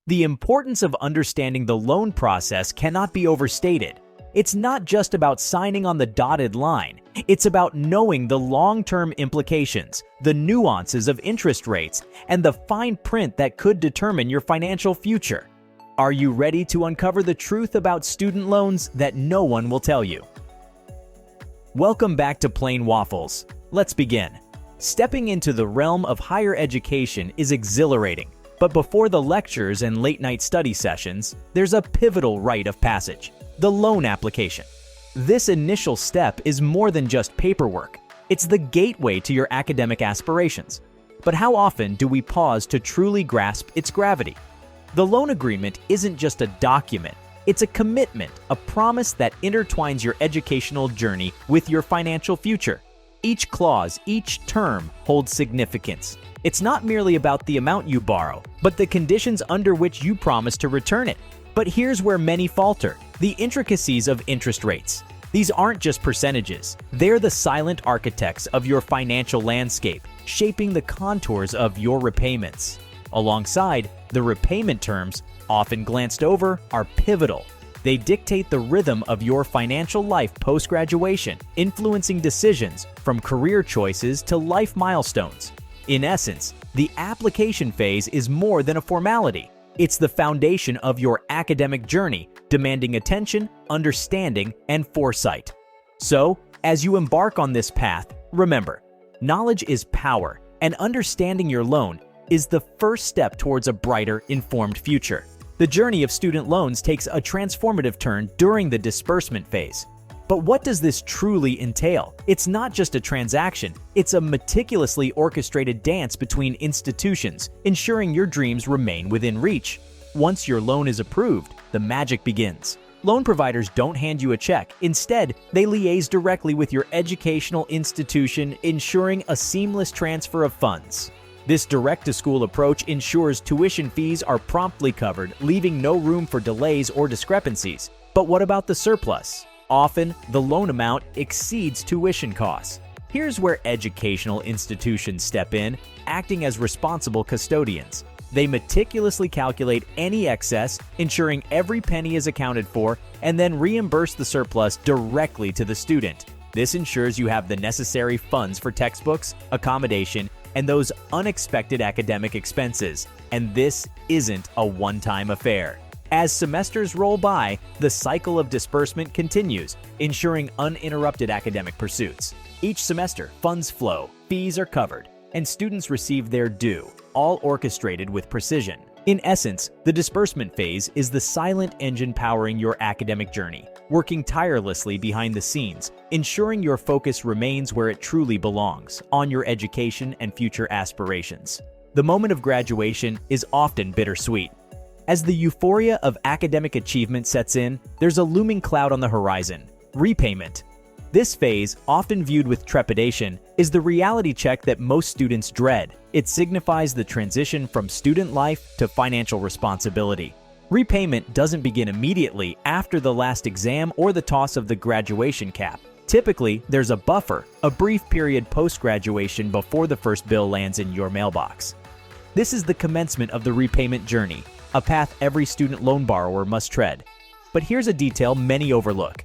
The importance of understanding the loan process cannot be overstated. It's not just about signing on the dotted line. It's about knowing the long-term implications, the nuances of interest rates, and the fine print that could determine your financial future. Are you ready to uncover the truth about student loans that no one will tell you? Welcome back to Plain Waffles. Let's begin. Stepping into the realm of higher education is exhilarating, but before the lectures and late-night study sessions, there's a pivotal rite of passage: the loan application. This initial step is more than just paperwork. It's the gateway to your academic aspirations. But how often do we pause to truly grasp its gravity? The loan agreement isn't just a document. It's a commitment, a promise that intertwines your educational journey with your financial future. Each clause, each term holds significance. It's not merely about the amount you borrow, but the conditions under which you promise to return it. But here's where many falter: the intricacies of interest rates. These aren't just percentages. They're the silent architects of your financial landscape, shaping the contours of your repayments. Alongside, the repayment terms, often glanced over, are pivotal. They dictate the rhythm of your financial life post-graduation, influencing decisions from career choices to life milestones. In essence, the application phase is more than a formality. It's the foundation of your academic journey, demanding attention, understanding, and foresight. So, as you embark on this path, remember, knowledge is power, and understanding your loan is the first step towards a brighter, informed future. The journey of student loans takes a transformative turn during the disbursement phase. But what does this truly entail? It's not just a transaction, it's a meticulously orchestrated dance between institutions, ensuring your dreams remain within reach. Once your loan is approved, the magic begins. Loan providers don't hand you a check. Instead, they liaise directly with your educational institution, ensuring a seamless transfer of funds. This direct-to-school approach ensures tuition fees are promptly covered, leaving no room for delays or discrepancies. But what about the surplus? Often, the loan amount exceeds tuition costs. Here's where educational institutions step in, acting as responsible custodians. They meticulously calculate any excess, ensuring every penny is accounted for, and then reimburse the surplus directly to the student. This ensures you have the necessary funds for textbooks, accommodation, and those unexpected academic expenses. And this isn't a one-time affair. As semesters roll by, the cycle of disbursement continues, ensuring uninterrupted academic pursuits. Each semester, funds flow, fees are covered, and students receive their due, all orchestrated with precision. In essence, the disbursement phase is the silent engine powering your academic journey, working tirelessly behind the scenes, ensuring your focus remains where it truly belongs, on your education and future aspirations. The moment of graduation is often bittersweet. As the euphoria of academic achievement sets in, there's a looming cloud on the horizon: repayment. This phase, often viewed with trepidation, is the reality check that most students dread. It signifies the transition from student life to financial responsibility. Repayment doesn't begin immediately after the last exam or the toss of the graduation cap. Typically, there's a buffer, a brief period post-graduation before the first bill lands in your mailbox. This is the commencement of the repayment journey, a path every student loan borrower must tread. But here's a detail many overlook: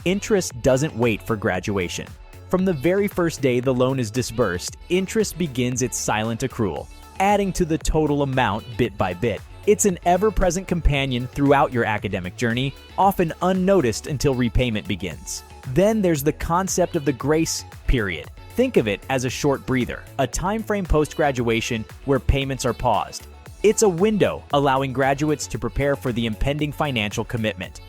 interest doesn't wait for graduation. From the very first day the loan is disbursed, interest begins its silent accrual, adding to the total amount bit by bit. It's an ever-present companion throughout your academic journey, often unnoticed until repayment begins. Then there's the concept of the grace period. Think of it as a short breather, a time frame post-graduation where payments are paused. It's a window allowing graduates to prepare for the impending financial commitment.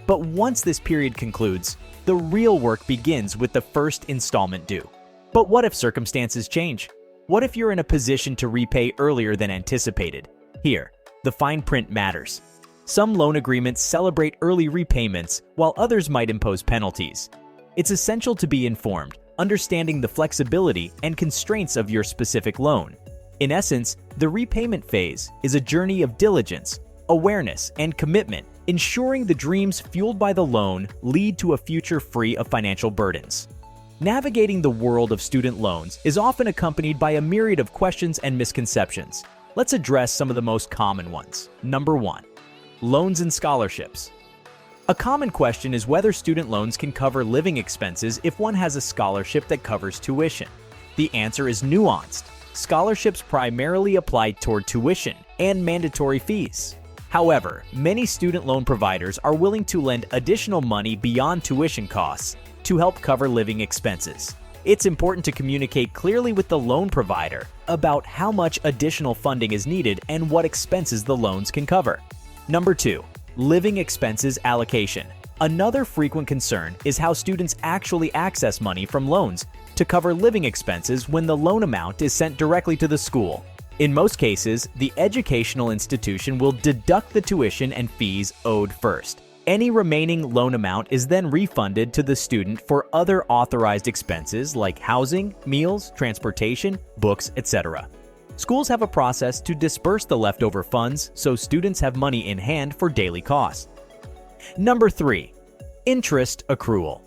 But once this period concludes, the real work begins with the first installment due. But what if circumstances change? What if you're in a position to repay earlier than anticipated? Here, the fine print matters. Some loan agreements celebrate early repayments, while others might impose penalties. It's essential to be informed, understanding the flexibility and constraints of your specific loan. In essence, the repayment phase is a journey of diligence, awareness, and commitment, ensuring the dreams fueled by the loan lead to a future free of financial burdens. Navigating the world of student loans is often accompanied by a myriad of questions and misconceptions. Let's address some of the most common ones. Number 1. Loans and scholarships. A common question is whether student loans can cover living expenses if one has a scholarship that covers tuition. The answer is nuanced. Scholarships primarily apply toward tuition and mandatory fees. However, many student loan providers are willing to lend additional money beyond tuition costs to help cover living expenses. It's important to communicate clearly with the loan provider about how much additional funding is needed and what expenses the loans can cover. Number 2. Living expenses allocation. Another frequent concern is how students actually access money from loans to cover living expenses when the loan amount is sent directly to the school. In most cases, the educational institution will deduct the tuition and fees owed first. Any remaining loan amount is then refunded to the student for other authorized expenses like housing, meals, transportation, books, etc. Schools have a process to disburse the leftover funds so students have money in hand for daily costs. Number 3. Interest accrual.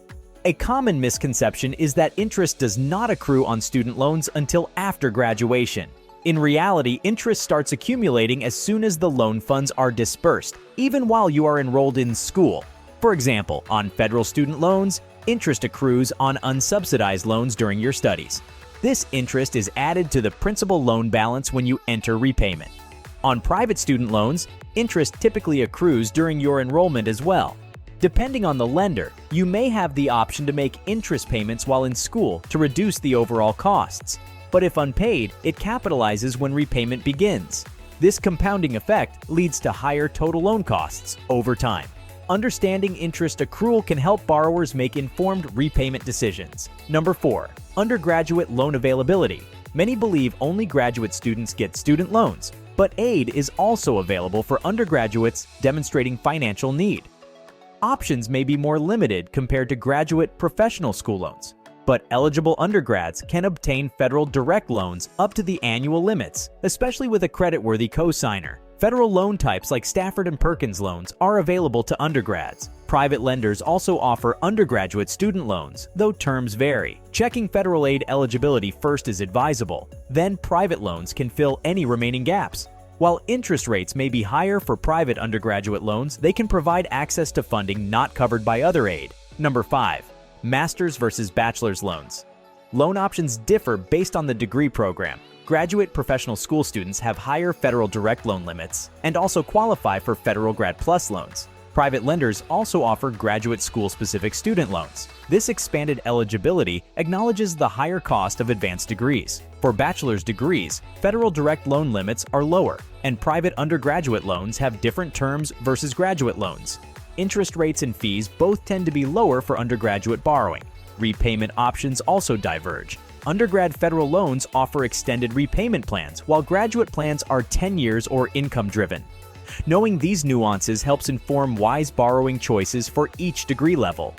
A common misconception is that interest does not accrue on student loans until after graduation. In reality, interest starts accumulating as soon as the loan funds are disbursed, even while you are enrolled in school. For example, on federal student loans, interest accrues on unsubsidized loans during your studies. This interest is added to the principal loan balance when you enter repayment. On private student loans, interest typically accrues during your enrollment as well. Depending on the lender, you may have the option to make interest payments while in school to reduce the overall costs. But if unpaid, it capitalizes when repayment begins. This compounding effect leads to higher total loan costs over time. Understanding interest accrual can help borrowers make informed repayment decisions. Number 4. Undergraduate loan availability. Many believe only graduate students get student loans, but aid is also available for undergraduates demonstrating financial need. Options may be more limited compared to graduate professional school loans, but eligible undergrads can obtain federal direct loans up to the annual limits, especially with a creditworthy cosigner. Federal loan types like Stafford & Perkins loans are available to undergrads. Private lenders also offer undergraduate student loans, though terms vary. Checking federal aid eligibility first is advisable. Then private loans can fill any remaining gaps. While interest rates may be higher for private undergraduate loans, they can provide access to funding not covered by other aid. Number 5. Master's versus bachelor's loans. Loan options differ based on the degree program. Graduate professional school students have higher federal direct loan limits and also qualify for federal Grad Plus loans. Private lenders also offer graduate school-specific student loans. This expanded eligibility acknowledges the higher cost of advanced degrees. For bachelor's degrees, federal direct loan limits are lower, and private undergraduate loans have different terms versus graduate loans. Interest rates and fees both tend to be lower for undergraduate borrowing. Repayment options also diverge. Undergrad federal loans offer extended repayment plans, while graduate plans are 10 years or income-driven. Knowing these nuances helps inform wise borrowing choices for each degree level.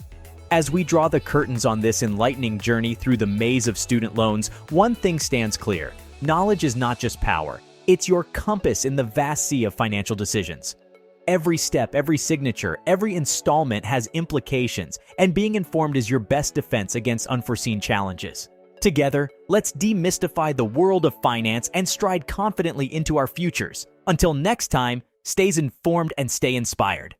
As we draw the curtains on this enlightening journey through the maze of student loans, one thing stands clear. Knowledge is not just power. It's your compass in the vast sea of financial decisions. Every step, every signature, every installment has implications, and being informed is your best defense against unforeseen challenges. Together, let's demystify the world of finance and stride confidently into our futures. Until next time, stay informed and stay inspired.